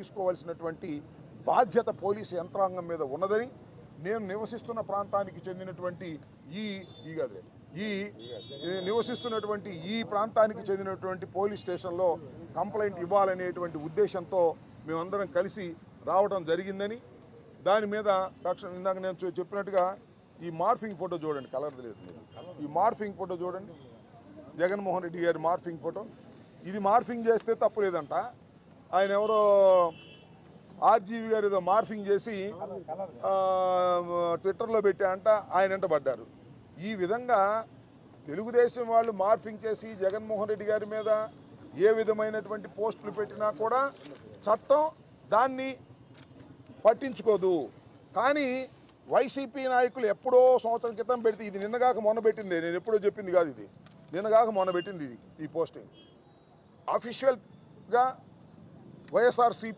తీసుకోవాల్సినటువంటి బాధ్యత పోలీసు యంత్రాంగం మీద ఉన్నదని నేను నివసిస్తున్న ప్రాంతానికి చెందినటువంటి నివసిస్తున్నటువంటి ఈ ప్రాంతానికి చెందినటువంటి పోలీస్ స్టేషన్లో కంప్లైంట్ ఇవ్వాలనేటువంటి ఉద్దేశంతో మేమందరం కలిసి రావడం జరిగిందని దాని మీద తక్షణం ఇందాక నేను చెప్పినట్టుగా ఈ మార్ఫింగ్ ఫోటో చూడండి, కలర్ లేదు, ఈ మార్ఫింగ్ ఫోటో చూడండి, జగన్మోహన్ రెడ్డి గారి మార్ఫింగ్ ఫోటో. ఇది మార్ఫింగ్ చేస్తే తప్పు లేదంట. ఆయన ఎవరో ఆర్జీవి గారు ఏదో మార్ఫింగ్ చేసి ట్విట్టర్లో పెట్టారంట, ఆయన వెంట పడ్డారు. ఈ విధంగా తెలుగుదేశం వాళ్ళు మార్ఫింగ్ చేసి జగన్మోహన్ రెడ్డి గారి మీద ఏ విధమైనటువంటి పోస్టులు పెట్టినా కూడా చట్టం దాన్ని పట్టించుకోదు. కానీ వైసీపీ నాయకులు ఎప్పుడో సంవత్సరం క్రితం పెడితే, ఇది నిన్నగాక మొన్న పెట్టింది, నేను ఎప్పుడో చెప్పింది కాదు, ఇది నిన్నగాక మొన్న పెట్టింది. ఈ పోస్టింగ్ అఫీషియల్గా వైఎస్ఆర్సీపీ